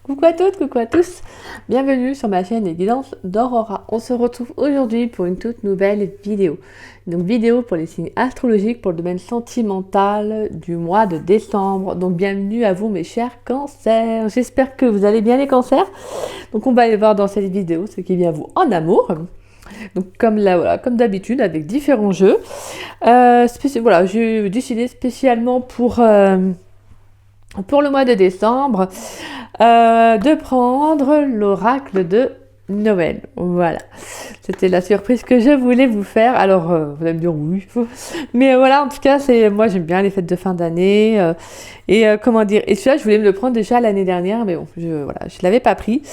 Coucou à toutes, coucou à tous, bienvenue sur ma chaîne Les Guidances d'Aurora. On se retrouve aujourd'hui pour une toute nouvelle vidéo. Donc vidéo pour les signes astrologiques pour le domaine sentimental du mois de décembre. Donc bienvenue à vous mes chers cancers. J'espère que vous allez bien les cancers. Donc on va aller voir dans cette vidéo ce qui vient à vous en amour. Donc comme d'habitude avec différents jeux. Voilà, j'ai décidé spécialement pour le mois de décembre, de prendre l'oracle de Noël. Voilà, c'était la surprise que je voulais vous faire. Alors, vous allez me dire oui, mais voilà, en tout cas, moi j'aime bien les fêtes de fin d'année. Comment dire, et celui-là, je voulais me le prendre déjà l'année dernière, mais bon, je l'avais pas pris.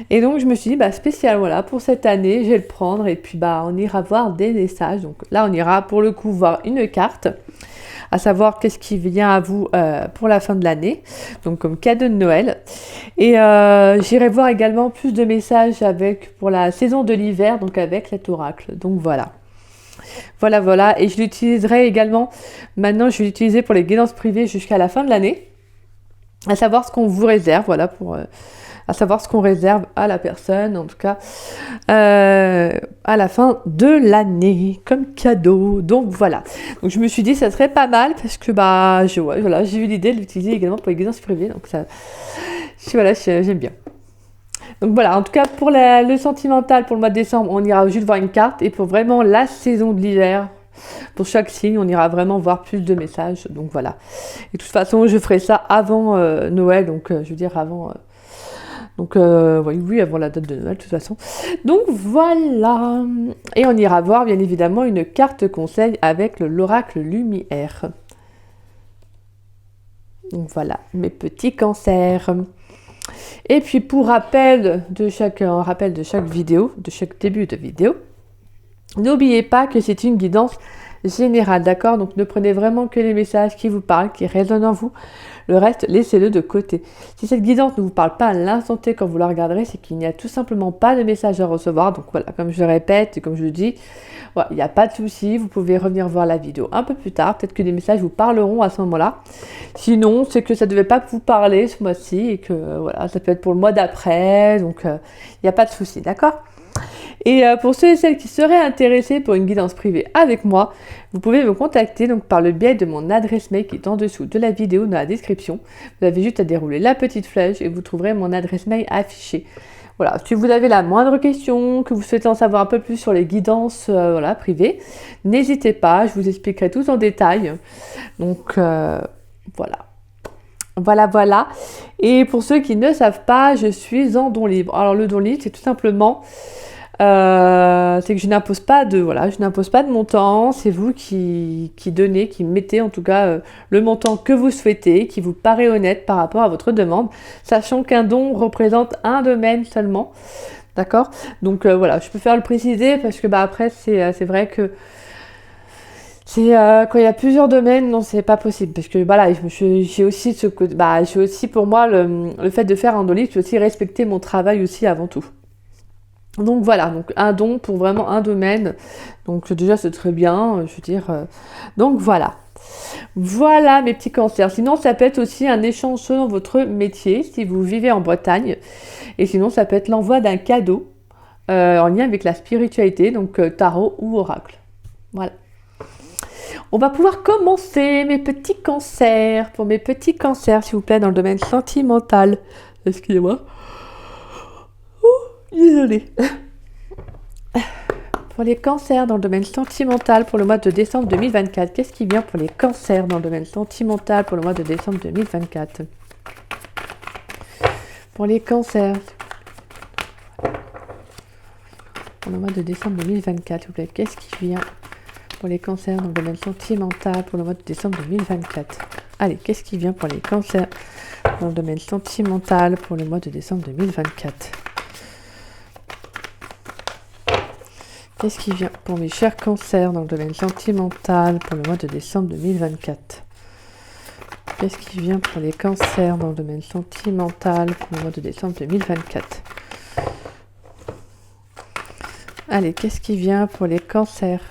Et donc, je me suis dit, spécial, voilà, pour cette année, je vais le prendre. Et puis, on ira voir des messages. Donc là, on ira pour le coup voir une carte, à savoir qu'est-ce qui vient à vous pour la fin de l'année, donc comme cadeau de Noël. Et j'irai voir également plus de messages pour la saison de l'hiver, donc avec cet oracle. Donc voilà. Voilà. Et je l'utiliserai également, maintenant je vais l'utiliser pour les guidances privées jusqu'à la fin de l'année, à savoir ce qu'on vous réserve, voilà, à savoir ce qu'on réserve à la personne, en tout cas, à la fin de l'année, comme cadeau. Donc voilà. Donc je me suis dit, ça serait pas mal, parce que j'ai eu l'idée de l'utiliser également pour les guidances privées. Donc ça, j'aime bien. Donc voilà, en tout cas, pour le sentimental, pour le mois de décembre, on ira juste voir une carte. Et pour vraiment la saison de l'hiver, pour chaque signe, on ira vraiment voir plus de messages. Donc voilà. Et de toute façon, je ferai ça avant Noël, donc je veux dire avant... oui, avant la date de Noël, de toute façon. Donc voilà. Et on ira voir, bien évidemment, une carte conseil avec l'oracle Lumière. Donc voilà, mes petits cancers. Et puis pour rappel de chaque vidéo, de chaque début de vidéo, n'oubliez pas que c'est une guidance générale, d'accord? Donc ne prenez vraiment que les messages qui vous parlent, qui résonnent en vous. Le reste, laissez-le de côté. Si cette guidance ne vous parle pas à l'instant T quand vous la regarderez, c'est qu'il n'y a tout simplement pas de message à recevoir. Donc voilà, comme je le répète et comme je le dis, il n'y a pas de souci. Vous pouvez revenir voir la vidéo un peu plus tard. Peut-être que des messages vous parleront à ce moment-là. Sinon, c'est que ça ne devait pas vous parler ce mois-ci et que voilà, ça peut être pour le mois d'après. Donc il n'y a pas de souci, d'accord ? Et pour ceux et celles qui seraient intéressés pour une guidance privée avec moi, vous pouvez me contacter donc par le biais de mon adresse mail qui est en dessous de la vidéo dans la description. Vous avez juste à dérouler la petite flèche et vous trouverez mon adresse mail affichée. Voilà, si vous avez la moindre question, que vous souhaitez en savoir un peu plus sur les guidances privées, n'hésitez pas, je vous expliquerai tout en détail. Donc voilà. Voilà. Et pour ceux qui ne savent pas, je suis en don libre. Alors le don libre, c'est tout simplement... c'est que je n'impose pas de montant, c'est vous qui donnez, qui mettez en tout cas le montant que vous souhaitez, qui vous paraît honnête par rapport à votre demande, sachant qu'un don représente un domaine seulement, d'accord? Donc je préfère le préciser parce que après c'est vrai que quand il y a plusieurs domaines, non, c'est pas possible parce que j'ai aussi pour moi le fait de faire un don libre, c'est aussi respecter mon travail aussi avant tout. Donc voilà, donc un don pour vraiment un domaine. Donc déjà c'est très bien, je veux dire. Donc voilà. Voilà mes petits cancers. Sinon ça peut être aussi un échange selon votre métier si vous vivez en Bretagne. Et sinon ça peut être l'envoi d'un cadeau en lien avec la spiritualité, donc tarot ou oracle. Voilà. On va pouvoir commencer mes petits cancers. Pour mes petits cancers, s'il vous plaît, dans le domaine sentimental. Excusez-moi. Désolée. Pour les cancers dans le domaine sentimental pour le mois de décembre 2024, qu'est-ce qui vient pour les cancers dans le domaine sentimental pour le mois de décembre 2024? Pour les cancers pour le mois de décembre 2024, s'il vous plaît, qu'est-ce qui vient pour les cancers dans le domaine sentimental pour le mois de décembre 2024? Allez, qu'est-ce qui vient pour les cancers dans le domaine sentimental pour le mois de décembre 2024? Qu'est-ce qui vient pour mes chers cancers dans le domaine sentimental pour le mois de décembre 2024? Qu'est-ce qui vient pour les cancers dans le domaine sentimental pour le mois de décembre 2024? Allez, qu'est-ce qui vient pour les cancers?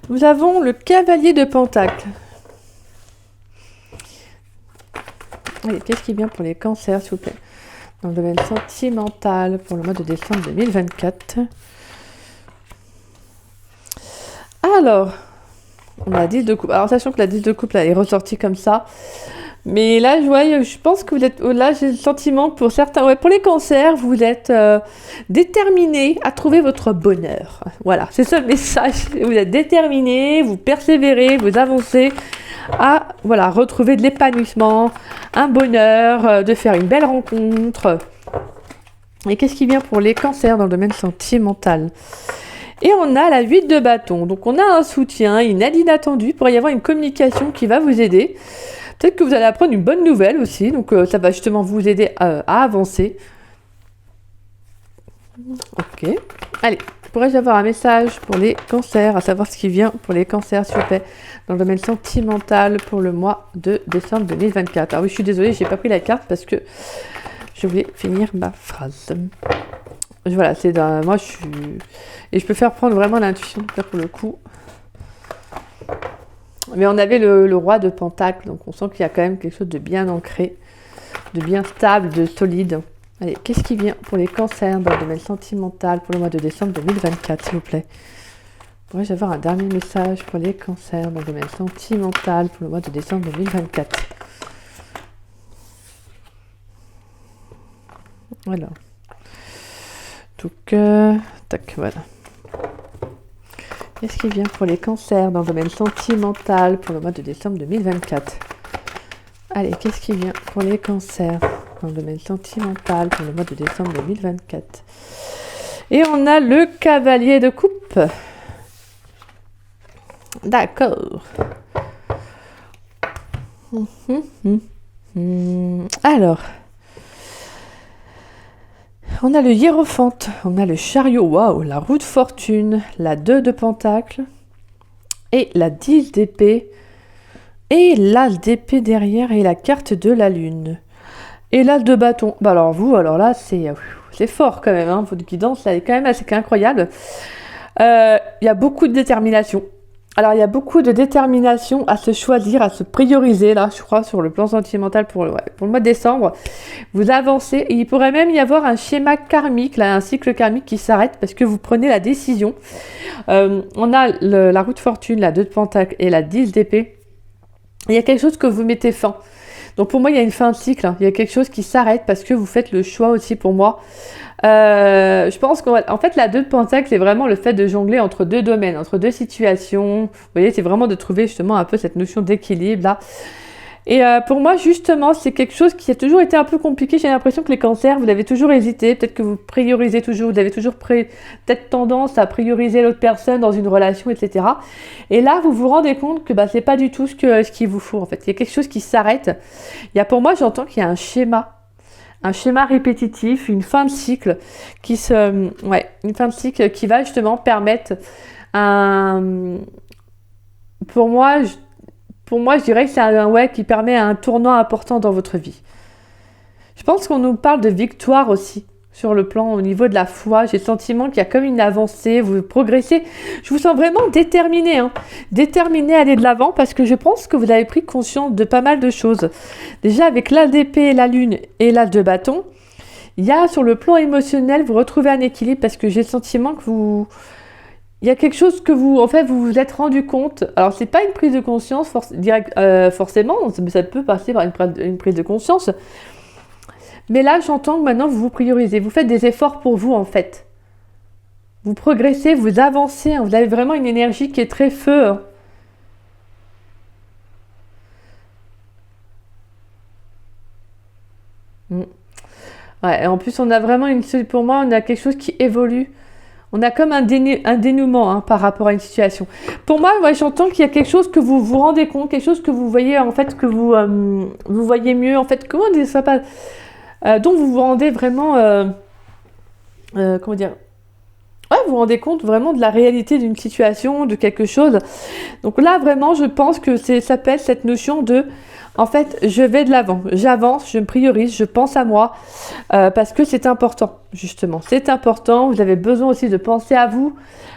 Nous avons le cavalier de Pentacle. Allez, qu'est-ce qui vient pour les cancers, s'il vous plaît? Dans le domaine sentimental pour le mois de décembre 2024. Alors, on a 10 de coupe. Alors, sachant que la 10 de coupe, là, est ressortie comme ça. Mais là, je pense que vous êtes... Là, j'ai le sentiment que pour certains... Ouais, pour les cancers, vous êtes déterminés à trouver votre bonheur. Voilà, c'est ça le message. Vous êtes déterminés, vous persévérez, vous avancez à retrouver de l'épanouissement, un bonheur, de faire une belle rencontre. Et qu'est-ce qui vient pour les cancers dans le domaine sentimental? Et on a la 8 de bâton. Donc, on a un soutien, une aide inattendue. Il pourrait y avoir une communication qui va vous aider. Peut-être que vous allez apprendre une bonne nouvelle aussi. Donc, ça va justement vous aider à avancer. Ok. Allez, pourrais-je avoir un message pour les cancers, à savoir ce qui vient pour les cancers, s'il vous plaît, dans le domaine sentimental pour le mois de décembre 2024. Ah oui, je suis désolée, j'ai pas pris la carte parce que je voulais finir ma phrase. Voilà, c'est d'un... Moi, je suis... Et je peux faire prendre vraiment l'intuition, là, pour le coup. Mais on avait le roi de Pentacle, donc on sent qu'il y a quand même quelque chose de bien ancré, de bien stable, de solide. Allez, qu'est-ce qui vient pour les cancers dans le domaine sentimental pour le mois de décembre 2024, s'il vous plaît? Pourrais-je avoir un dernier message pour les cancers dans le domaine sentimental pour le mois de décembre 2024? Voilà. Donc, tac, voilà. Qu'est-ce qui vient pour les cancers dans le domaine sentimental pour le mois de décembre 2024? Allez, qu'est-ce qui vient pour les cancers dans le domaine sentimental pour le mois de décembre 2024? Et on a le cavalier de coupe. D'accord. Alors, on a le hiérophante, on a le chariot, waouh, la roue de fortune, la 2 de pentacle et la 10 d'épée et l'as d'épée derrière et la carte de la lune et l'as de bâton. Bah alors vous, alors là c'est fort quand même, hein, votre guidance là est quand même assez incroyable. Il y a beaucoup de détermination. Alors, il y a beaucoup de détermination à se choisir, à se prioriser, là, je crois, sur le plan sentimental pour le mois de décembre. Vous avancez, et il pourrait même y avoir un schéma karmique, là, un cycle karmique qui s'arrête parce que vous prenez la décision. On a la roue de fortune, la 2 de pentacle et la 10 d'épée. Il y a quelque chose que vous mettez fin. Donc, pour moi, il y a une fin de cycle. Hein. Il y a quelque chose qui s'arrête parce que vous faites le choix aussi pour moi. Je pense qu'en fait, la 2 de pentacle, c'est vraiment le fait de jongler entre deux domaines, entre deux situations. Vous voyez, c'est vraiment de trouver justement un peu cette notion d'équilibre là. Et pour moi, justement, c'est quelque chose qui a toujours été un peu compliqué. J'ai l'impression que les cancers, vous avez toujours hésité. Peut-être que vous priorisez toujours, vous avez toujours peut-être tendance à prioriser l'autre personne dans une relation, etc. Et là, vous vous rendez compte que c'est pas du tout ce qu'il vous faut, en fait. Il y a quelque chose qui s'arrête. Pour moi, j'entends qu'il y a un schéma répétitif, une fin de cycle une fin de cycle qui va justement permettre pour moi, je dirais que c'est qui permet un tournant important dans votre vie. Je pense qu'on nous parle de victoire aussi sur le plan au niveau de la foi. J'ai le sentiment qu'il y a comme une avancée, vous progressez. Je vous sens vraiment déterminé, déterminé à aller de l'avant parce que je pense que vous avez pris conscience de pas mal de choses. Déjà avec l'as d'épée, la lune et l'as de bâton, il y a sur le plan émotionnel, vous retrouvez un équilibre parce que j'ai le sentiment que il y a quelque chose que vous vous êtes rendu compte. Alors, c'est pas une prise de conscience forcément, mais ça peut passer par une prise de conscience. Mais là, j'entends que maintenant, vous vous priorisez. Vous faites des efforts pour vous, en fait. Vous progressez, vous avancez. Vous avez vraiment une énergie qui est très feu. Ouais, et en plus, on a vraiment pour moi, on a quelque chose qui évolue. On a comme un dénouement par rapport à une situation. Pour moi, j'entends qu'il y a quelque chose que vous vous rendez compte, quelque chose que vous voyez, en fait, que vous voyez mieux. En fait, comment dire ça pas dont vous vous rendez vraiment... comment dire vous vous rendez compte vraiment de la réalité d'une situation, de quelque chose. Donc là, vraiment, je pense que ça peut être cette notion de... En fait, je vais de l'avant, j'avance, je me priorise, je pense à moi, parce que c'est important, justement. C'est important, vous avez besoin aussi de penser à vous,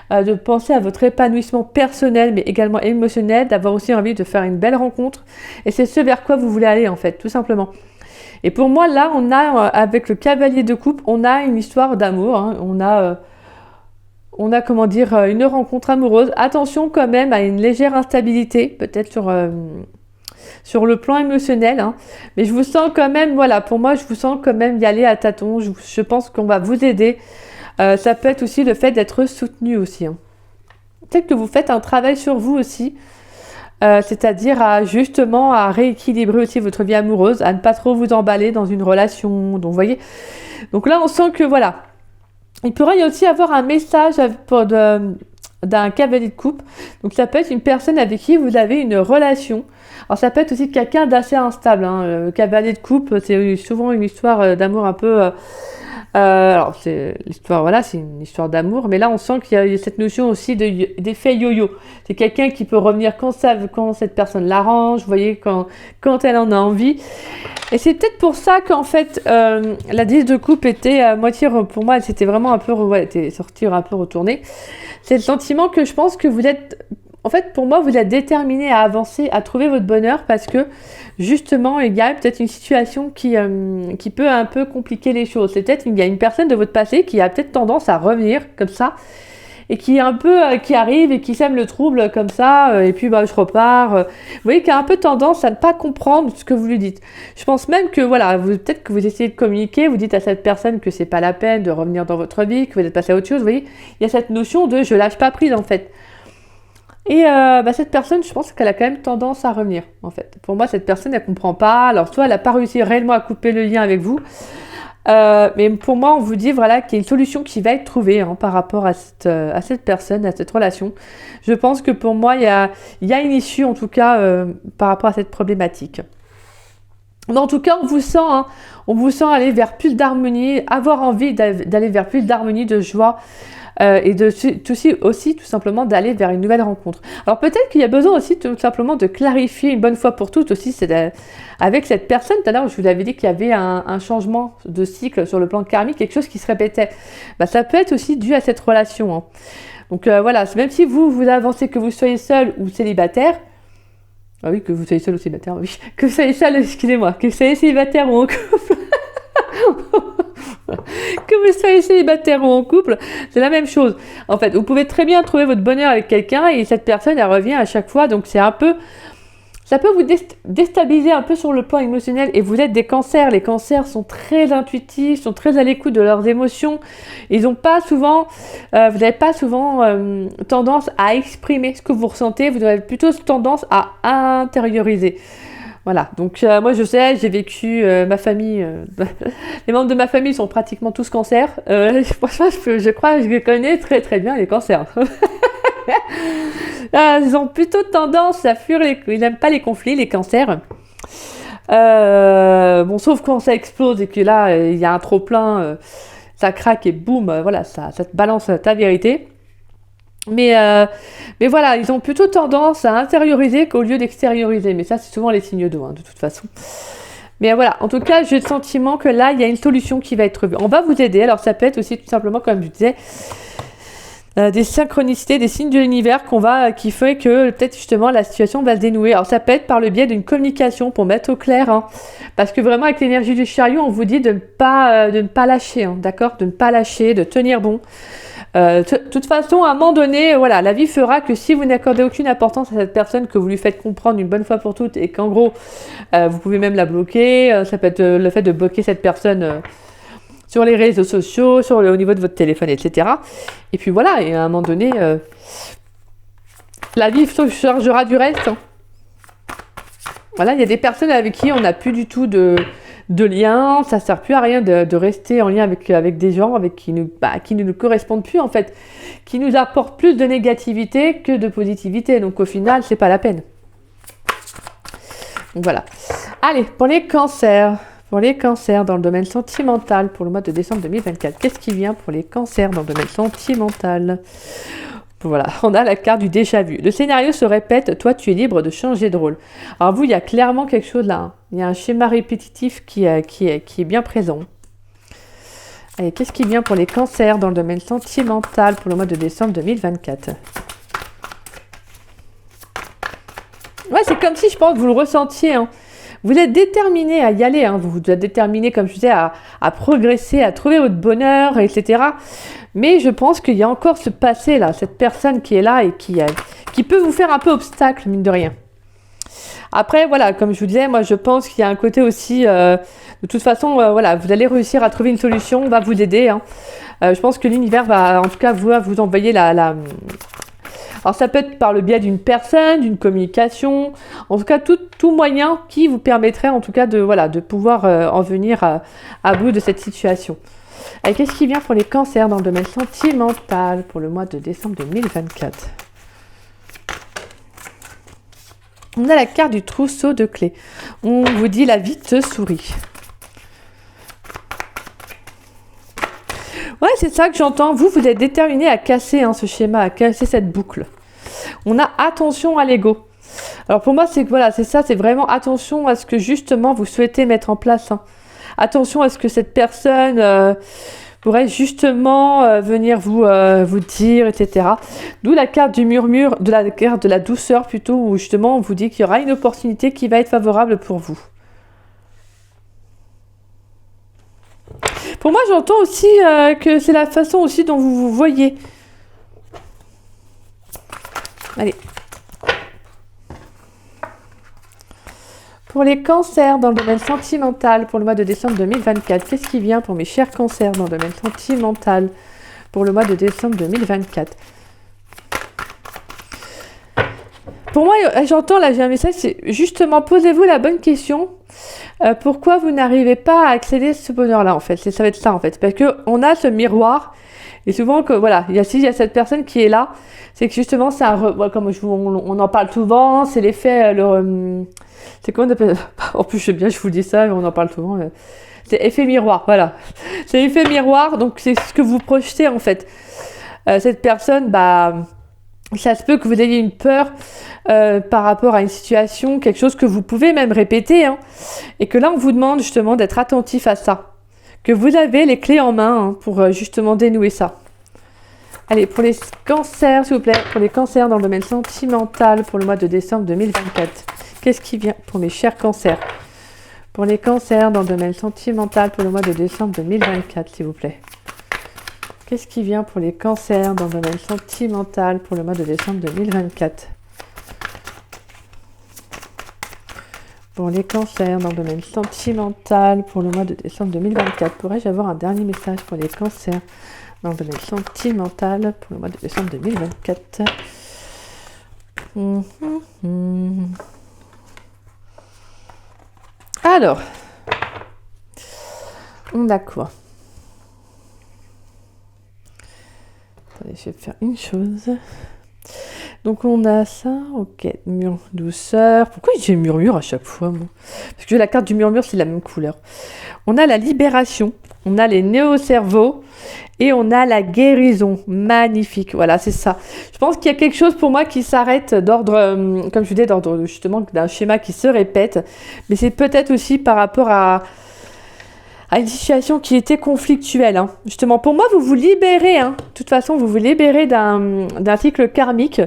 de penser à votre épanouissement personnel, mais également émotionnel, d'avoir aussi envie de faire une belle rencontre. Et c'est ce vers quoi vous voulez aller, en fait, tout simplement. Et pour moi, là, on a, avec le cavalier de coupe, on a une histoire d'amour, hein. On a, comment dire, une rencontre amoureuse. Attention quand même à une légère instabilité, peut-être sur le plan émotionnel, hein. Mais je vous sens quand même, voilà, pour moi, je vous sens quand même y aller à tâtons. Je pense qu'on va vous aider. Ça peut être aussi le fait d'être soutenu aussi, hein. Peut-être que vous faites un travail sur vous aussi, c'est-à-dire justement à rééquilibrer aussi votre vie amoureuse, à ne pas trop vous emballer dans une relation. Donc, vous voyez. Donc là, on sent que, voilà. Il pourrait y aussi avoir un message d'un cavalier de coupe. Donc ça peut être une personne avec qui vous avez une relation. Alors ça peut être aussi quelqu'un d'assez instable, hein. Le cavalier de coupe, c'est souvent une histoire d'amour un peu... alors c'est l'histoire, voilà, c'est une histoire d'amour, mais là on sent qu'il y a cette notion aussi d'effet yo-yo. C'est quelqu'un qui peut revenir quand cette personne l'arrange, vous voyez, quand elle en a envie. Et c'est peut-être pour ça qu'en fait la 10 de coupe était à moitié, pour moi, c'était vraiment un peu, ouais, était sortie un peu retournée. C'est le sentiment que je pense que vous êtes, en fait, pour moi, vous êtes déterminé à avancer, à trouver votre bonheur parce que, justement, il y a peut-être une situation qui peut un peu compliquer les choses. C'est peut-être, il y a une personne de votre passé qui a peut-être tendance à revenir comme ça et qui est un peu, qui arrive et qui sème le trouble comme ça, et puis bah, je repars. Vous voyez, qui a un peu tendance à ne pas comprendre ce que vous lui dites. Je pense même que, voilà, peut-être que vous essayez de communiquer, vous dites à cette personne que c'est pas la peine de revenir dans votre vie, que vous êtes passé à autre chose. Vous voyez, il y a cette notion de je lâche pas prise, en fait. Et cette personne, je pense qu'elle a quand même tendance à revenir, en fait. Pour moi, cette personne, elle comprend pas. Alors, soit elle n'a pas réussi réellement à couper le lien avec vous, mais pour moi, on vous dit voilà, qu'il y a une solution qui va être trouvée, hein, par rapport à cette personne, à cette relation. Je pense que pour moi, il y a une issue, en tout cas, par rapport à cette problématique. Mais en tout cas, on vous sent aller vers plus d'harmonie, avoir envie d'aller vers plus d'harmonie, de joie, et aussi tout simplement d'aller vers une nouvelle rencontre. Alors peut-être qu'il y a besoin aussi tout simplement de clarifier une bonne fois pour toutes aussi, avec cette personne. Tout à l'heure, je vous avais dit qu'il y avait un changement de cycle sur le plan karmique, quelque chose qui se répétait. Bah, ça peut être aussi dû à cette relation, hein. Donc voilà, même si vous avancez, que vous soyez seul ou célibataire, ah oui, que vous soyez seul ou célibataire, oui, que vous soyez seul, excusez-moi, que vous soyez célibataire ou en couple, que vous soyez célibataire ou en couple, c'est la même chose. En fait, vous pouvez très bien trouver votre bonheur avec quelqu'un et cette personne, elle revient à chaque fois. Donc, ça peut vous déstabiliser un peu sur le plan émotionnel. Et vous êtes des cancers. Les cancers sont très intuitifs, sont très à l'écoute de leurs émotions. Ils n'ont pas souvent, vous n'avez pas souvent tendance à exprimer ce que vous ressentez. Vous avez plutôt tendance à intérioriser. Voilà, donc moi je sais, j'ai vécu ma famille, les membres de ma famille sont pratiquement tous cancers. Franchement, je crois que je connais très très bien les cancers. Ils ont plutôt tendance à fuir ils n'aiment pas les conflits, les cancers. Bon, sauf quand ça explose et que là, il y a un trop-plein, ça craque et boum, voilà, ça te balance ta vérité. Mais voilà, ils ont plutôt tendance à intérioriser qu'au lieu d'extérioriser. Mais ça, c'est souvent les signes d'eau, hein, de toute façon. Mais voilà, en tout cas, j'ai le sentiment que là, il y a une solution qui va être vue. On va vous aider. Alors, ça peut être aussi tout simplement, comme je disais, des synchronicités, des signes de l'univers qui fait que peut-être justement la situation va se dénouer. Alors, ça peut être par le biais d'une communication pour mettre au clair, hein, parce que vraiment, avec l'énergie du chariot, on vous dit de ne pas lâcher, hein, d'accord, de ne pas lâcher, de tenir bon. De toute façon, à un moment donné, voilà, la vie fera que si vous n'accordez aucune importance à cette personne, que vous lui faites comprendre une bonne fois pour toutes et qu'en gros, vous pouvez même la bloquer, ça peut être le fait de bloquer cette personne sur les réseaux sociaux, au niveau de votre téléphone, etc. Et puis voilà, et à un moment donné, la vie se chargera du reste, hein. Voilà, il y a des personnes avec qui on n'a plus du tout de lien, ça sert plus à rien de rester en lien avec des gens qui ne nous correspondent plus en fait, qui nous apportent plus de négativité que de positivité. Donc au final, c'est pas la peine. Donc voilà. Allez, pour les cancers dans le domaine sentimental pour le mois de décembre 2024. Qu'est-ce qui vient pour les cancers dans le domaine sentimental ? Voilà, on a la carte du déjà vu. Le scénario se répète, toi tu es libre de changer de rôle. Alors vous, il y a clairement quelque chose là, hein. Il y a un schéma répétitif qui est bien présent. Allez, qu'est-ce qui vient pour les cancers dans le domaine sentimental pour le mois de décembre 2024 ? Ouais, c'est comme si, je pense, que vous le ressentiez, hein. Vous êtes déterminé à y aller, hein. Vous êtes déterminé, comme je disais, à progresser, à trouver votre bonheur, etc. Mais je pense qu'il y a encore ce passé là, cette personne qui est là et qui peut vous faire un peu obstacle, mine de rien. Après, voilà, comme je vous disais, moi je pense qu'il y a un côté aussi, de toute façon, voilà, vous allez réussir à trouver une solution, on va vous aider, hein. Je pense que l'univers va, en tout cas, vous envoyer Alors ça peut être par le biais d'une personne, d'une communication, en tout cas tout moyen qui vous permettrait en tout cas de pouvoir en venir à bout de cette situation. Et qu'est-ce qui vient pour les cancers dans le domaine sentimental pour le mois de décembre 2024? On a la carte du trousseau de clés. On vous dit la vie te sourit. Ouais, c'est ça que j'entends. Vous êtes déterminé à casser ce schéma, à casser cette boucle. On a attention à l'ego. Alors pour moi, c'est ça, c'est vraiment attention à ce que justement vous souhaitez mettre en place. Attention à ce que cette personne pourrait justement venir vous dire, etc. D'où la carte du murmure, de la carte de la douceur plutôt, où justement on vous dit qu'il y aura une opportunité qui va être favorable pour vous. Pour moi, j'entends aussi que c'est la façon aussi dont vous vous voyez. Allez. Pour les cancers dans le domaine sentimental pour le mois de décembre 2024, qu'est-ce qui vient pour mes chers cancers dans le domaine sentimental pour le mois de décembre 2024? Pour moi, j'entends là, j'ai un message, c'est justement posez-vous la bonne question. Pourquoi vous n'arrivez pas à accéder à ce bonheur-là en fait? Ça va être ça en fait, parce que on a ce miroir et souvent que voilà, il y a cette personne qui est là, c'est que justement c'est comme on en parle souvent, c'est l'effet c'est quoi on appelle? En plus je sais bien, je vous dis ça, mais on en parle souvent. C'est effet miroir, voilà. C'est effet miroir, donc c'est ce que vous projetez en fait. Cette personne, ça se peut que vous ayez une peur par rapport à une situation, quelque chose que vous pouvez même répéter, et que là on vous demande justement d'être attentif à ça, que vous avez les clés en main pour justement dénouer ça. Allez, pour les cancers, s'il vous plaît, pour les cancers dans le domaine sentimental pour le mois de décembre 2024, qu'est-ce qui vient pour mes chers cancers? Pour les cancers dans le domaine sentimental pour le mois de décembre 2024, s'il vous plaît. Qu'est-ce qui vient pour les cancers dans le domaine sentimental pour le mois de décembre 2024? Pour les cancers dans le domaine sentimental pour le mois de décembre 2024, pourrais-je avoir un dernier message pour les cancers dans le domaine sentimental pour le mois de décembre 2024? Alors, d'accord. Attendez, je vais faire une chose. Donc on a ça, ok, murmure, douceur. Pourquoi j'ai murmure à chaque fois, moi? Parce que la carte du murmure, c'est la même couleur. On a la libération, on a les néocerveaux et on a la guérison. Magnifique, voilà, c'est ça. Je pense qu'il y a quelque chose pour moi qui s'arrête d'ordre, comme je vous disais, d'ordre justement d'un schéma qui se répète. Mais c'est peut-être aussi par rapport à une situation qui était conflictuelle. Justement, pour moi, vous vous libérez. De toute façon, vous vous libérez d'un cycle karmique.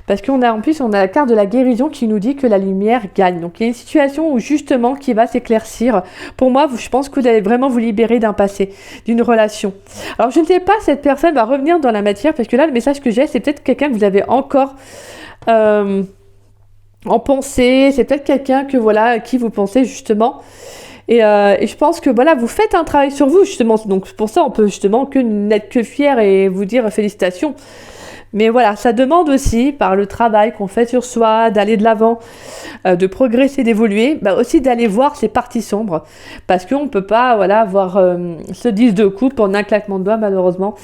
Parce qu'en plus, on a la carte de la guérison qui nous dit que la lumière gagne. Donc, il y a une situation où, justement, qui va s'éclaircir. Pour moi, je pense que vous allez vraiment vous libérer d'un passé, d'une relation. Alors, je ne sais pas, cette personne va revenir dans la matière. Parce que là, le message que j'ai, c'est peut-être quelqu'un que vous avez encore en pensée. C'est peut-être quelqu'un à qui vous pensez, justement. Et je pense que vous faites un travail sur vous justement, donc pour ça on peut justement n'être que fier et vous dire félicitations. Mais voilà, ça demande aussi par le travail qu'on fait sur soi, d'aller de l'avant, de progresser, d'évoluer, aussi d'aller voir ces parties sombres, parce qu'on ne peut pas avoir ce 10 de coupe en un claquement de doigts malheureusement.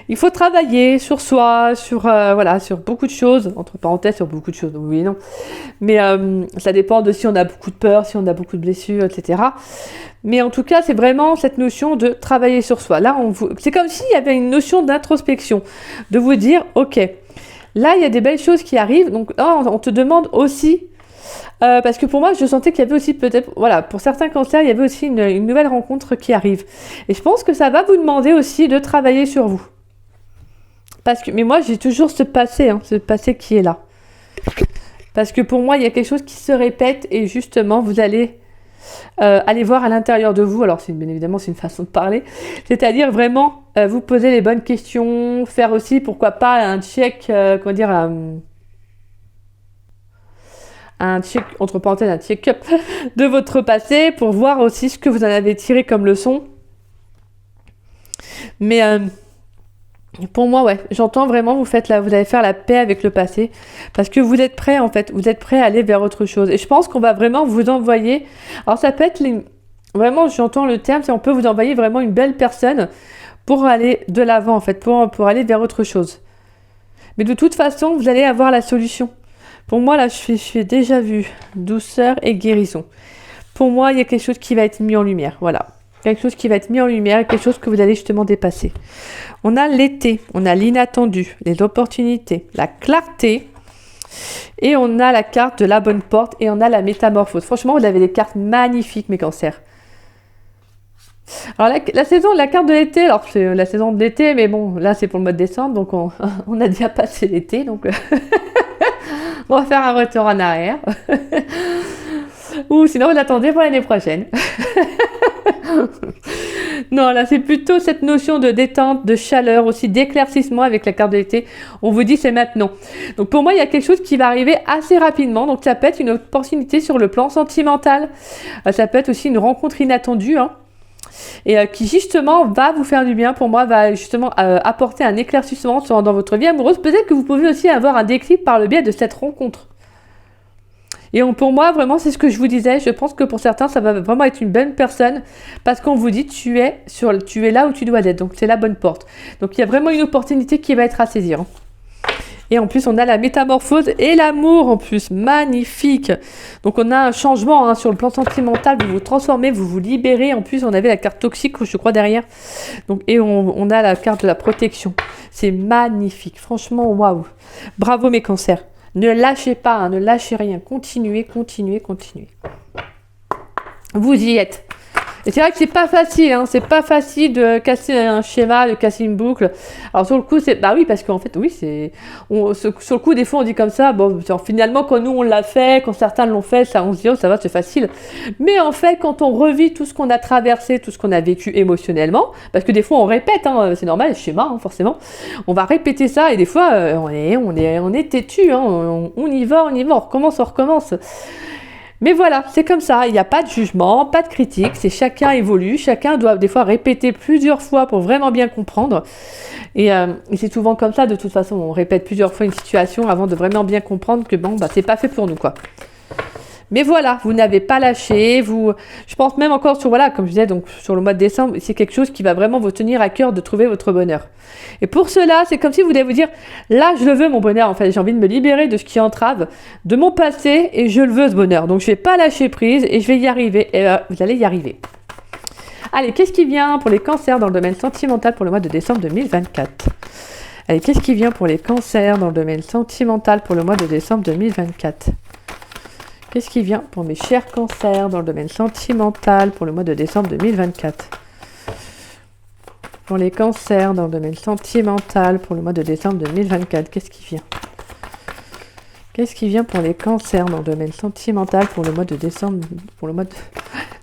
Il faut travailler sur soi, sur beaucoup de choses, entre parenthèses sur beaucoup de choses, oui et non. Mais ça dépend de si on a beaucoup de peur, si on a beaucoup de blessures, etc. Mais en tout cas, c'est vraiment cette notion de travailler sur soi. Là, c'est comme s'il y avait une notion d'introspection, de vous dire, ok, là, il y a des belles choses qui arrivent. Donc là, on te demande aussi, parce que pour moi, je sentais qu'il y avait aussi peut-être, pour certains cancers, il y avait aussi une nouvelle rencontre qui arrive. Et je pense que ça va vous demander aussi de travailler sur vous. Mais moi, j'ai toujours ce passé qui est là. Parce que pour moi, il y a quelque chose qui se répète et justement, vous allez Allez voir à l'intérieur de vous. Alors, bien évidemment, c'est une façon de parler. C'est-à-dire vraiment vous poser les bonnes questions, faire aussi, pourquoi pas, un check, un check, entre parenthèses, un check-up de votre passé pour voir aussi ce que vous en avez tiré comme leçon. Mais pour moi, ouais, j'entends vraiment, vous allez faire la paix avec le passé parce que vous êtes prêts, en fait, vous êtes prêts à aller vers autre chose. Et je pense qu'on va vraiment vous envoyer, alors ça peut être, vraiment, j'entends le terme, c'est on peut vous envoyer vraiment une belle personne pour aller de l'avant, en fait, pour aller vers autre chose. Mais de toute façon, vous allez avoir la solution. Pour moi, là, je suis déjà vu douceur et guérison. Pour moi, il y a quelque chose qui va être mis en lumière, voilà. Quelque chose qui va être mis en lumière, quelque chose que vous allez justement dépasser. On a l'été, on a l'inattendu, les opportunités, la clarté, et on a la carte de la bonne porte, et on a la métamorphose. Franchement, vous avez des cartes magnifiques, mes cancers. Alors la carte de l'été, alors c'est la saison de l'été, mais bon, là c'est pour le mois de décembre, donc on a déjà passé l'été, donc on va faire un retour en arrière. Ou sinon vous l'attendez pour l'année prochaine. Non, là c'est plutôt cette notion de détente, de chaleur, aussi d'éclaircissement avec la carte de l'été. On vous dit c'est maintenant. Donc pour moi il y a quelque chose qui va arriver assez rapidement. Donc ça peut être une opportunité sur le plan sentimental. Ça peut être aussi une rencontre inattendue. Et qui justement va vous faire du bien, pour moi, va justement apporter un éclaircissement dans votre vie amoureuse. Peut-être que vous pouvez aussi avoir un déclic par le biais de cette rencontre. Et pour moi, vraiment, c'est ce que je vous disais. Je pense que pour certains, ça va vraiment être une bonne personne parce qu'on vous dit tu es là où tu dois être. Donc, c'est la bonne porte. Donc, il y a vraiment une opportunité qui va être à saisir. Et en plus, on a la métamorphose et l'amour en plus. Magnifique. Donc, on a un changement sur le plan sentimental. Vous vous transformez, vous vous libérez. En plus, on avait la carte toxique, je crois, derrière. Donc, et on a la carte de la protection. C'est magnifique. Franchement, waouh. Bravo mes cancers. Ne lâchez pas, ne lâchez rien. Continuez, continuez, continuez. Vous y êtes. Et c'est vrai que c'est pas facile de casser un schéma, de casser une boucle. Alors sur le coup, bah oui, parce qu'en fait, oui, sur le coup, des fois, on dit comme ça, bon, finalement, quand nous, on l'a fait, quand certains l'ont fait, ça, on se dit, oh, ça va, c'est facile. Mais en fait, quand on revit tout ce qu'on a traversé, tout ce qu'on a vécu émotionnellement, parce que des fois, on répète, c'est normal, le schéma, forcément, on va répéter ça, et des fois, on est têtu, on y va, on recommence. Mais voilà, c'est comme ça, il n'y a pas de jugement, pas de critique, c'est chacun évolue, chacun doit des fois répéter plusieurs fois pour vraiment bien comprendre. Et c'est souvent comme ça, de toute façon, on répète plusieurs fois une situation avant de vraiment bien comprendre que bon, c'est pas fait pour nous, quoi. Mais voilà, vous n'avez pas lâché, je pense même encore comme je disais, donc sur le mois de décembre, c'est quelque chose qui va vraiment vous tenir à cœur de trouver votre bonheur. Et pour cela, c'est comme si vous devez vous dire, là, je le veux, mon bonheur, en fait, j'ai envie de me libérer de ce qui entrave, de mon passé, et je le veux, ce bonheur. Donc, je vais pas lâcher prise, et je vais y arriver, et vous allez y arriver. Allez, qu'est-ce qui vient pour les cancers dans le domaine sentimental pour le mois de décembre 2024 ? Allez, qu'est-ce qui vient pour les cancers dans le domaine sentimental pour le mois de décembre 2024 ? Qu'est-ce qui vient pour mes chers cancers dans le domaine sentimental pour le mois de décembre 2024 ? Pour les cancers dans le domaine sentimental pour le mois de décembre 2024, qu'est-ce qui vient ? Qu'est-ce qui vient pour les cancers dans le domaine sentimental pour le mois de décembre,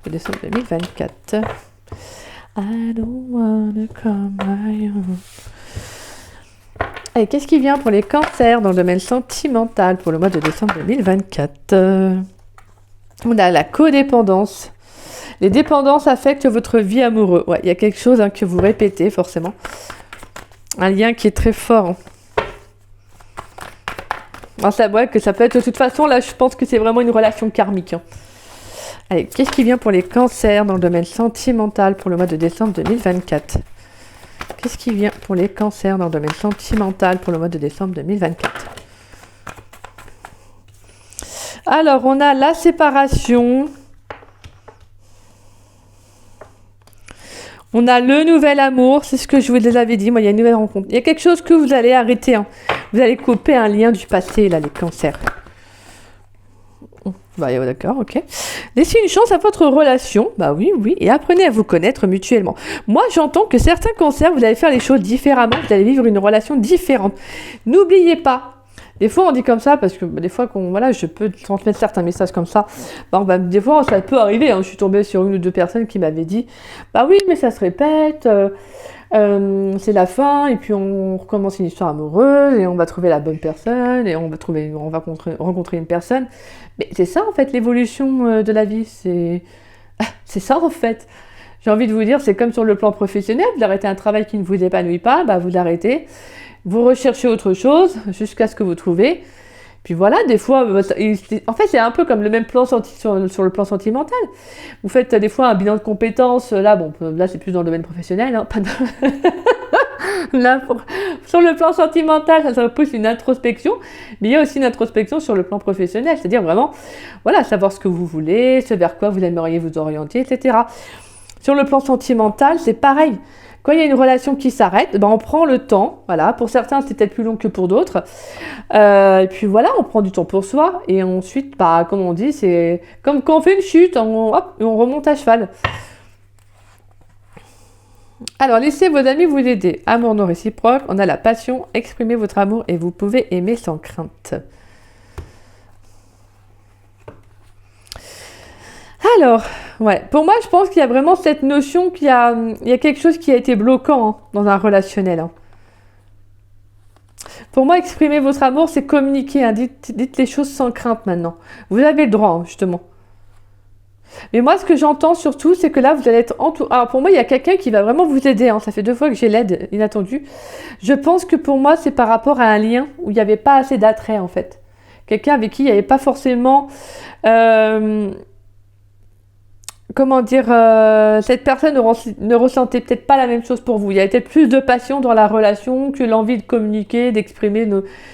de décembre 2024 ? I don't wanna come my own. Et qu'est-ce qui vient pour les cancers dans le domaine sentimental pour le mois de décembre 2024 ? On a la codépendance. Les dépendances affectent votre vie amoureuse. Ouais, il y a quelque chose que vous répétez forcément. Un lien qui est très fort. Alors, ça peut être de toute façon, là je pense que c'est vraiment une relation karmique. Allez, qu'est-ce qui vient pour les cancers dans le domaine sentimental pour le mois de décembre 2024 ? Qu'est-ce qui vient pour les cancers dans le domaine sentimental pour le mois de décembre 2024 ? Alors, on a la séparation. On a le nouvel amour, c'est ce que je vous avais dit, moi il y a une nouvelle rencontre. Il y a quelque chose que vous allez arrêter, Vous allez couper un lien du passé, là, les cancers. Bah, d'accord, ok. Laissez une chance à votre relation, bah oui, et apprenez à vous connaître mutuellement. Moi, j'entends que certains cancers, vous allez faire les choses différemment, vous allez vivre une relation différente. N'oubliez pas, Des fois, on dit comme ça parce que des fois, voilà, je peux transmettre certains messages comme ça. Des fois, ça peut arriver. Hein. Je suis tombée sur une ou deux personnes qui m'avaient dit, bah oui, mais ça se répète. C'est la fin et puis on recommence une histoire amoureuse et on va trouver la bonne personne et on va rencontrer une personne. Mais c'est ça en fait l'évolution de la vie. C'est ça en fait. J'ai envie de vous dire, c'est comme sur le plan professionnel. Vous arrêtez un travail qui ne vous épanouit pas, bah vous l'arrêtez. Vous recherchez autre chose jusqu'à ce que vous trouvez. Puis voilà, des fois, en fait, c'est un peu comme le même plan sur le plan sentimental. Vous faites des fois un bilan de compétences. Là, c'est plus dans le domaine professionnel. Hein, pas là, sur le plan sentimental, ça pousse une introspection. Mais il y a aussi une introspection sur le plan professionnel. C'est-à-dire vraiment, voilà, savoir ce que vous voulez, ce vers quoi vous aimeriez vous orienter, etc. Sur le plan sentimental, c'est pareil. Quand il y a une relation qui s'arrête, on prend le temps. Voilà, pour certains, c'est peut-être plus long que pour d'autres. Et puis voilà, on prend du temps pour soi. Et ensuite, comme on dit, c'est comme quand on fait une chute, on remonte à cheval. Alors, laissez vos amis vous aider. Amour non réciproque, on a la passion, exprimez votre amour et vous pouvez aimer sans crainte. Alors, ouais, pour moi, je pense qu'il y a vraiment cette notion qu'il y a quelque chose qui a été bloquant dans un relationnel. Hein. Pour moi, exprimer votre amour, c'est communiquer. Hein. Dites les choses sans crainte maintenant. Vous avez le droit, hein, justement. Mais moi, ce que j'entends surtout, c'est que là, vous allez être entouré. Alors, pour moi, il y a quelqu'un qui va vraiment vous aider. Hein. Ça fait 2 fois que j'ai l'aide inattendue. Je pense que pour moi, c'est par rapport à un lien où il n'y avait pas assez d'attrait, en fait. Quelqu'un avec qui il n'y avait pas forcément... Comment dire, cette personne ne ressentait peut-être pas la même chose pour vous. Il y avait peut-être plus de passion dans la relation que l'envie de communiquer, d'exprimer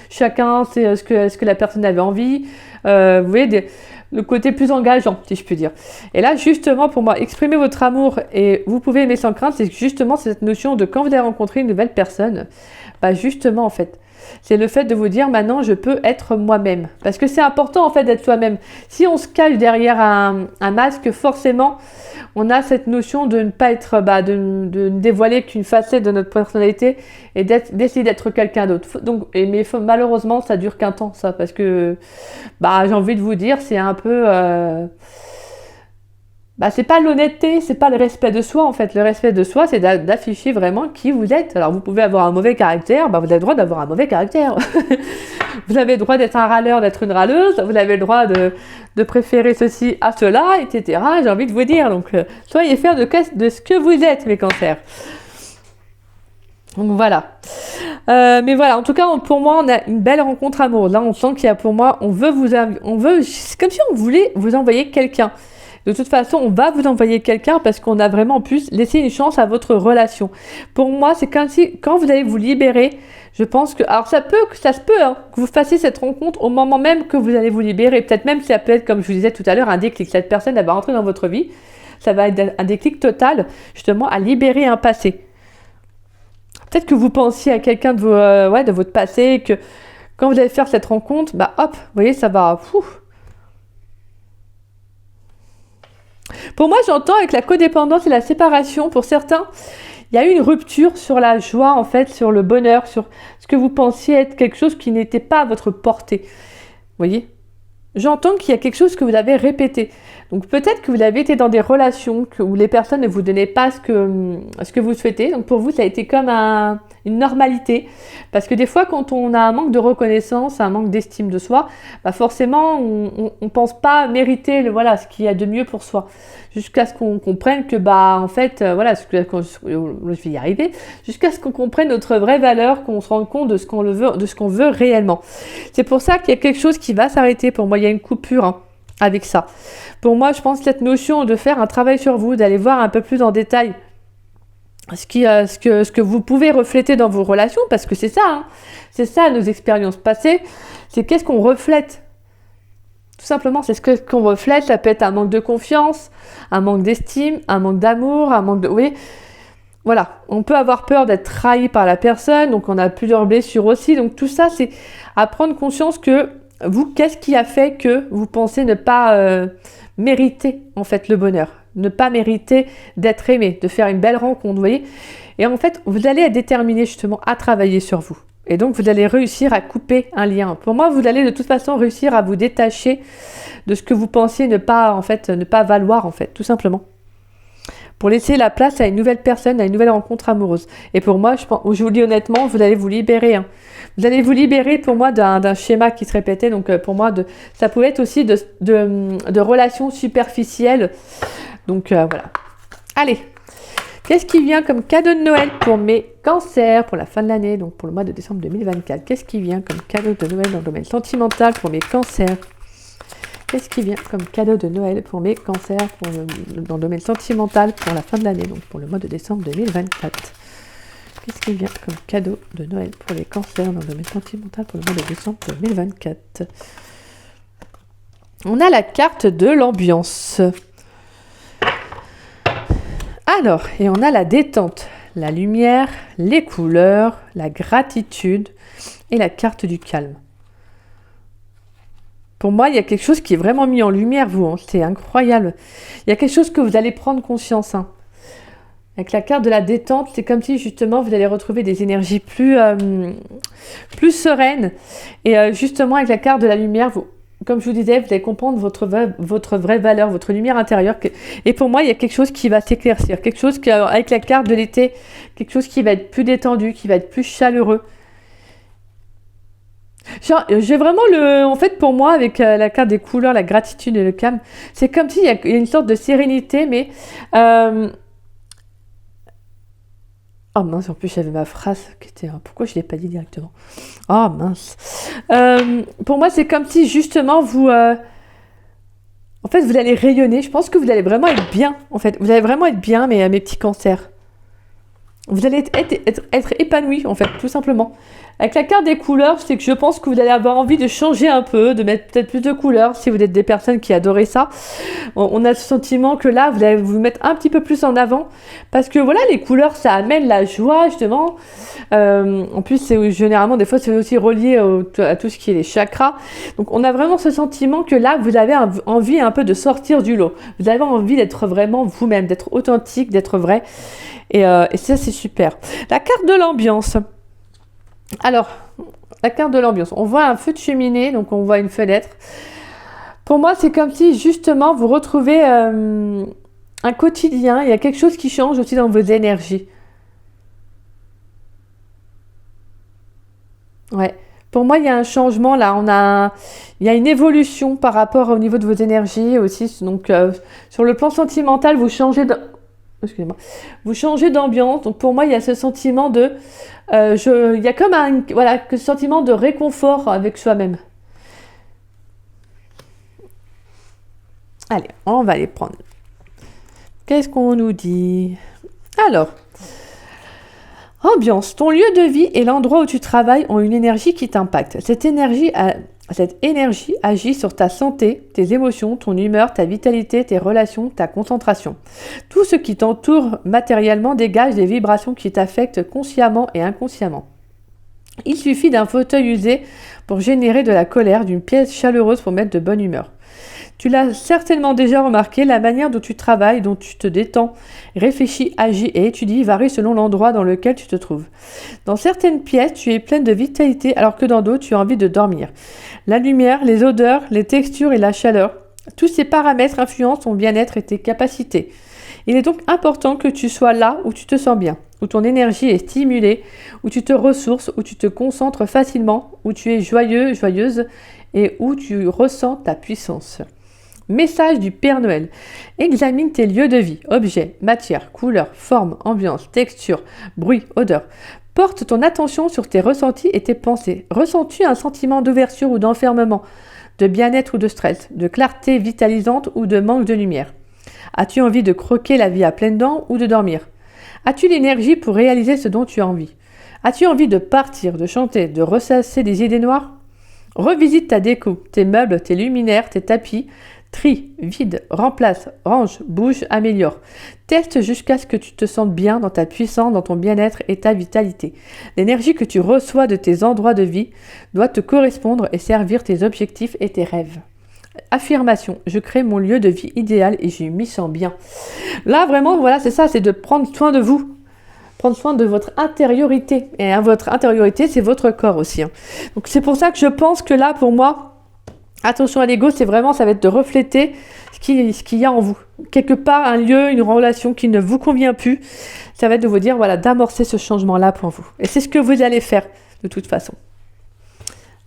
chacun ce que la personne avait envie. Vous voyez, le côté plus engageant, si je puis dire. Et là, justement, pour moi, exprimer votre amour et vous pouvez aimer sans crainte, c'est justement cette notion de quand vous allez rencontrer une nouvelle personne, justement, en fait, c'est le fait de vous dire maintenant je peux être moi-même. Parce que c'est important en fait d'être soi-même. Si on se cache derrière un masque, forcément on a cette notion de ne pas être, de ne dévoiler qu'une facette de notre personnalité et d'essayer d'être quelqu'un d'autre. Donc, mais malheureusement ça dure qu'un temps ça. Parce que j'ai envie de vous dire c'est un peu... c'est pas l'honnêteté, c'est pas le respect de soi en fait. Le respect de soi, c'est d'afficher vraiment qui vous êtes. Alors vous pouvez avoir un mauvais caractère, vous avez le droit d'avoir un mauvais caractère. Vous avez le droit d'être un râleur, d'être une râleuse, vous avez le droit de préférer ceci à cela, etc. J'ai envie de vous dire, donc soyez fiers de ce que vous êtes, mes cancers. Donc voilà. Mais voilà, en tout cas, pour moi, on a une belle rencontre amoureuse. Là, on sent qu'il y a pour moi, c'est comme si on voulait vous envoyer quelqu'un. De toute façon, on va vous envoyer quelqu'un parce qu'on a vraiment en plus laissé une chance à votre relation. Pour moi, c'est comme si, quand vous allez vous libérer, je pense que... Alors, ça se peut, hein, que vous fassiez cette rencontre au moment même que vous allez vous libérer. Peut-être même, ça peut être, comme je vous disais tout à l'heure, un déclic. Cette personne, elle va rentrer dans votre vie. Ça va être un déclic total, justement, à libérer un passé. Peut-être que vous pensiez à quelqu'un de votre passé, que quand vous allez faire cette rencontre, hop, vous voyez, ça va... Pour moi, j'entends avec la codépendance et la séparation, pour certains, il y a eu une rupture sur la joie, en fait, sur le bonheur, sur ce que vous pensiez être quelque chose qui n'était pas à votre portée. Vous voyez ? J'entends qu'il y a quelque chose que vous avez répété. Donc peut-être que vous avez été dans des relations où les personnes ne vous donnaient pas ce que vous souhaitez. Donc pour vous, ça a été comme une normalité. Parce que des fois, quand on a un manque de reconnaissance, un manque d'estime de soi, forcément, on ne pense pas mériter ce qu'il y a de mieux pour soi. Jusqu'à ce qu'on comprenne que, en fait, je vais y arriver, jusqu'à ce qu'on comprenne notre vraie valeur, qu'on se rende compte de ce qu'on veut réellement. C'est pour ça qu'il y a quelque chose qui va s'arrêter. Pour moi, il y a une coupure avec ça. Pour moi, je pense que cette notion de faire un travail sur vous, d'aller voir un peu plus en détail ce que vous pouvez refléter dans vos relations, parce que c'est ça nos expériences passées, c'est qu'est-ce qu'on reflète. Tout simplement, c'est ce qu'on reflète. Ça peut être un manque de confiance, un manque d'estime, un manque d'amour, un manque de... Oui, voilà, on peut avoir peur d'être trahi par la personne, donc on a plusieurs blessures aussi. Donc tout ça, c'est à prendre conscience que vous, qu'est-ce qui a fait que vous pensez ne pas mériter en fait le bonheur, ne pas mériter d'être aimé, de faire une belle rencontre, vous voyez. Et en fait, vous allez être déterminé justement à travailler sur vous. Et donc, vous allez réussir à couper un lien. Pour moi, vous allez de toute façon réussir à vous détacher de ce que vous pensiez ne pas valoir, en fait, tout simplement. Pour laisser la place à une nouvelle personne, à une nouvelle rencontre amoureuse. Et pour moi, je vous le dis honnêtement, vous allez vous libérer. Hein. Vous allez vous libérer, pour moi, d'un schéma qui se répétait. Donc, pour moi, ça pouvait être aussi de relations superficielles. Donc, voilà. Allez, qu'est-ce qui vient comme cadeau de Noël pour mes cancers pour la fin de l'année, donc pour le mois de décembre 2024? Qu'est-ce qui vient comme cadeau de Noël dans le domaine sentimental pour mes cancers? Qu'est-ce qui vient comme cadeau de Noël pour mes cancers dans le domaine sentimental pour la fin de l'année, donc pour le mois de décembre 2024? Qu'est-ce qui vient comme cadeau de Noël pour les cancers dans le domaine sentimental pour le mois de décembre 2024? On a la carte de l'ambiance. Alors, et on a la détente, la lumière, les couleurs, la gratitude et la carte du calme. Pour moi, il y a quelque chose qui est vraiment mis en lumière, vous. Hein. C'est incroyable. Il y a quelque chose que vous allez prendre conscience. Hein. Avec la carte de la détente, c'est comme si justement vous allez retrouver des énergies plus sereines. Et justement, avec la carte de la lumière, comme je vous disais, vous allez comprendre votre vraie valeur, votre lumière intérieure. Et pour moi, il y a quelque chose qui va s'éclaircir. Quelque chose avec la carte de l'été, quelque chose qui va être plus détendu, qui va être plus chaleureux. J'ai vraiment en fait, pour moi, avec la carte des couleurs, la gratitude et le calme, c'est comme s'il y a une sorte de sérénité, mais... Oh mince, en plus j'avais ma phrase qui était... Pourquoi je ne l'ai pas dit directement? Oh mince. Pour moi, c'est comme si justement vous... En fait, vous allez rayonner. Je pense que vous allez vraiment être bien, en fait. Vous allez vraiment être bien, mes petits cancers. Vous allez être épanoui, en fait, tout simplement. Avec la carte des couleurs, c'est que je pense que vous allez avoir envie de changer un peu, de mettre peut-être plus de couleurs, si vous êtes des personnes qui adoraient ça. On a ce sentiment que là, vous allez vous mettre un petit peu plus en avant, parce que voilà, les couleurs, ça amène la joie, justement. En plus, c'est généralement, des fois, c'est aussi relié à tout ce qui est les chakras. Donc, on a vraiment ce sentiment que là, vous avez envie un peu de sortir du lot. Vous avez envie d'être vraiment vous-même, d'être authentique, d'être vrai. Et ça, c'est super. La carte de l'ambiance. Alors, la carte de l'ambiance. On voit un feu de cheminée, donc on voit une fenêtre. Pour moi, c'est comme si, justement, vous retrouvez un quotidien. Il y a quelque chose qui change aussi dans vos énergies. Ouais. Pour moi, il y a un changement là. Il y a une évolution par rapport au niveau de vos énergies aussi. Donc, sur le plan sentimental, vous changez d'ambiance. Donc, pour moi, il y a ce sentiment il y a comme ce sentiment de réconfort avec soi-même. Allez, on va les prendre. Qu'est-ce qu'on nous dit? Alors, ambiance. Ton lieu de vie et l'endroit où tu travailles ont une énergie qui t'impacte. Cette énergie agit sur ta santé, tes émotions, ton humeur, ta vitalité, tes relations, ta concentration. Tout ce qui t'entoure matériellement dégage des vibrations qui t'affectent consciemment et inconsciemment. Il suffit d'un fauteuil usé pour générer de la colère, d'une pièce chaleureuse pour mettre de bonne humeur. Tu l'as certainement déjà remarqué, la manière dont tu travailles, dont tu te détends, réfléchis, agis et étudies varie selon l'endroit dans lequel tu te trouves. Dans certaines pièces, tu es pleine de vitalité alors que dans d'autres, tu as envie de dormir. La lumière, les odeurs, les textures et la chaleur, tous ces paramètres influencent ton bien-être et tes capacités. Il est donc important que tu sois là où tu te sens bien, où ton énergie est stimulée, où tu te ressources, où tu te concentres facilement, où tu es joyeux, joyeuse et où tu ressens ta puissance. Message du Père Noël. Examine tes lieux de vie, objets, matières, couleurs, formes, ambiance, texture, bruit, odeur. Porte ton attention sur tes ressentis et tes pensées. Ressens-tu un sentiment d'ouverture ou d'enfermement, de bien-être ou de stress, de clarté vitalisante ou de manque de lumière? As-tu envie de croquer la vie à pleines dents ou de dormir? As-tu l'énergie pour réaliser ce dont tu as envie? As-tu envie de partir, de chanter, de ressasser des idées noires? Revisite ta déco, tes meubles, tes luminaires, tes tapis. Trie, vide, remplace, range, bouge, améliore. Teste jusqu'à ce que tu te sentes bien dans ta puissance, dans ton bien-être et ta vitalité. L'énergie que tu reçois de tes endroits de vie doit te correspondre et servir tes objectifs et tes rêves. Affirmation, je crée mon lieu de vie idéal et je m'y sens bien. Là, vraiment, voilà, c'est ça, c'est de prendre soin de vous. prendre soin de votre intériorité. Et votre intériorité, c'est votre corps aussi. Hein. Donc c'est pour ça que je pense que là, pour moi, attention à l'ego, c'est vraiment, ça va être de refléter ce qu'il y a en vous. Quelque part, un lieu, une relation qui ne vous convient plus, ça va être de vous dire, voilà, d'amorcer ce changement-là pour vous. Et c'est ce que vous allez faire, de toute façon.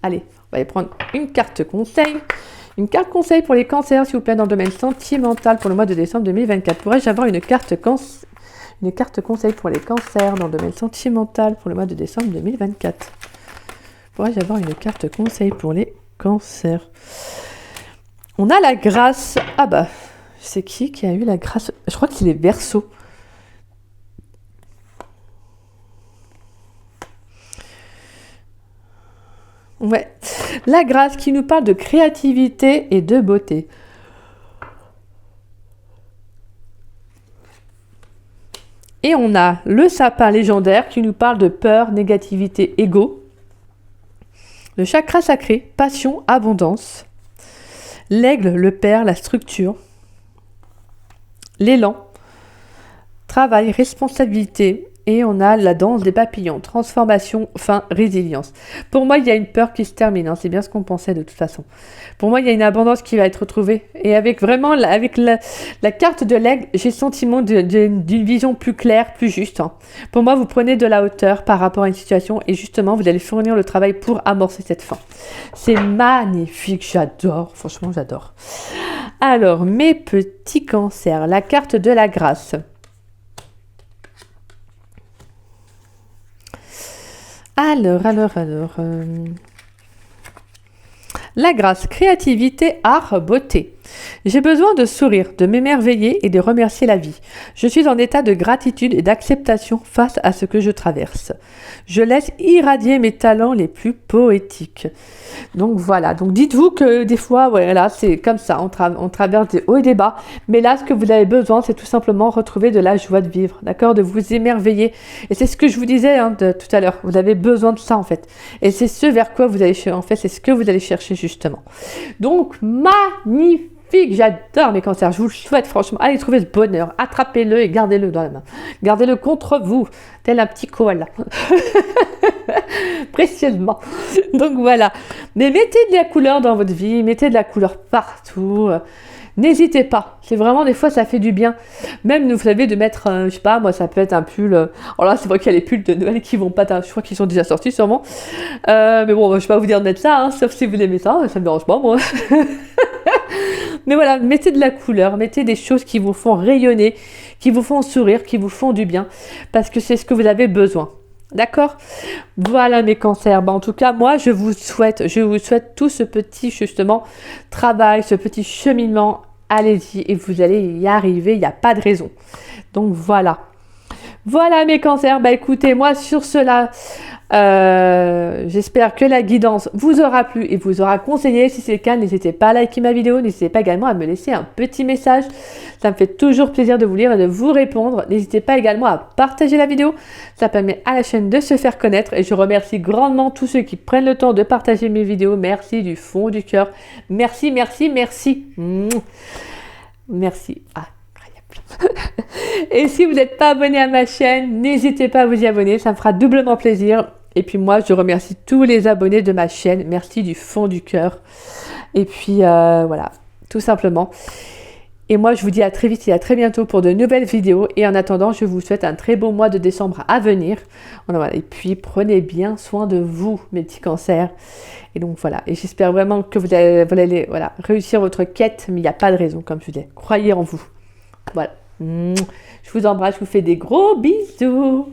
Allez, on va aller prendre une carte conseil. Une carte conseil pour les cancers, s'il vous plaît, dans le domaine sentimental pour le mois de décembre 2024. Pourrais-je avoir une carte conseil pour les cancers dans le domaine sentimental pour le mois de décembre 2024? Pourrais-je avoir une carte conseil pour les cancers? On a la grâce. Ah bah, c'est qui a eu la grâce? Je crois que c'est les Verseaux. Ouais, la grâce qui nous parle de créativité et de beauté. Et on a le sapin légendaire qui nous parle de peur, négativité, ego. Le chakra sacré, passion, abondance. L'aigle, le père, la structure. L'élan, travail, responsabilité. Et on a la danse des papillons, transformation, fin, résilience. Pour moi, il y a une peur qui se termine. Hein, c'est bien ce qu'on pensait de toute façon. Pour moi, il y a une abondance qui va être retrouvée. Et avec vraiment, avec la carte de l'aigle, j'ai le sentiment d'une vision plus claire, plus juste. Hein. Pour moi, vous prenez de la hauteur par rapport à une situation et justement, vous allez fournir le travail pour amorcer cette fin. C'est magnifique, j'adore. Franchement, j'adore. Alors, mes petits cancers, la carte de la grâce. Alors. La grâce, créativité, art, beauté. J'ai besoin de sourire, de m'émerveiller et de remercier la vie. Je suis en état de gratitude et d'acceptation face à ce que je traverse. Je laisse irradier mes talents les plus poétiques. Donc voilà, donc dites-vous que des fois, voilà, c'est comme ça, on traverse des hauts et des bas. Mais là, ce que vous avez besoin, c'est tout simplement retrouver de la joie de vivre, d'accord, de vous émerveiller. Et c'est ce que je vous disais tout à l'heure, vous avez besoin de ça en fait. Et c'est ce vers quoi vous allez chercher, en fait, c'est ce que vous allez chercher justement. Donc, magnifique! J'adore mes cancers, je vous le souhaite franchement. Allez trouver ce bonheur, attrapez-le et gardez-le dans la main. Gardez-le contre vous, tel un petit koala. Précieusement. Donc voilà. Mais mettez de la couleur dans votre vie, mettez de la couleur partout. N'hésitez pas. C'est vraiment, des fois, ça fait du bien. Même, vous savez, de mettre, je sais pas, moi, ça peut être un pull. Alors là, c'est vrai qu'il y a les pulls de Noël qui vont pas, je crois qu'ils sont déjà sortis sûrement. Mais bon, je vais pas vous dire de mettre ça, hein, sauf si vous aimez ça, ça me dérange pas, moi. Mais voilà, mettez de la couleur, mettez des choses qui vous font rayonner, qui vous font sourire, qui vous font du bien, parce que c'est ce que vous avez besoin. D'accord? Voilà mes cancers. En tout cas, moi, je vous souhaite tout ce petit, justement, travail, ce petit cheminement. Allez-y et vous allez y arriver, il n'y a pas de raison. Donc voilà. Voilà mes cancers. Écoutez, moi, sur cela, j'espère que la guidance vous aura plu et vous aura conseillé. Si c'est le cas, n'hésitez pas à liker ma vidéo. N'hésitez pas également à me laisser un petit message. Ça me fait toujours plaisir de vous lire et de vous répondre. N'hésitez pas également à partager la vidéo. Ça permet à la chaîne de se faire connaître. Et je remercie grandement tous ceux qui prennent le temps de partager mes vidéos. Merci du fond du cœur. Merci, merci, merci. Merci. Et si vous n'êtes pas abonné à ma chaîne, n'hésitez pas à vous y abonner. Ça me fera doublement plaisir. Et puis moi, je remercie tous les abonnés de ma chaîne. Merci du fond du cœur. Et puis voilà, tout simplement. Et moi, je vous dis à très vite et à très bientôt pour de nouvelles vidéos. Et en attendant, je vous souhaite un très beau mois de décembre à venir. Voilà. Et puis, prenez bien soin de vous, mes petits cancers. Et donc, voilà. Et j'espère vraiment que vous allez réussir votre quête. Mais il n'y a pas de raison, comme je vous disais. Croyez en vous. Voilà. Je vous embrasse, je vous fais des gros bisous.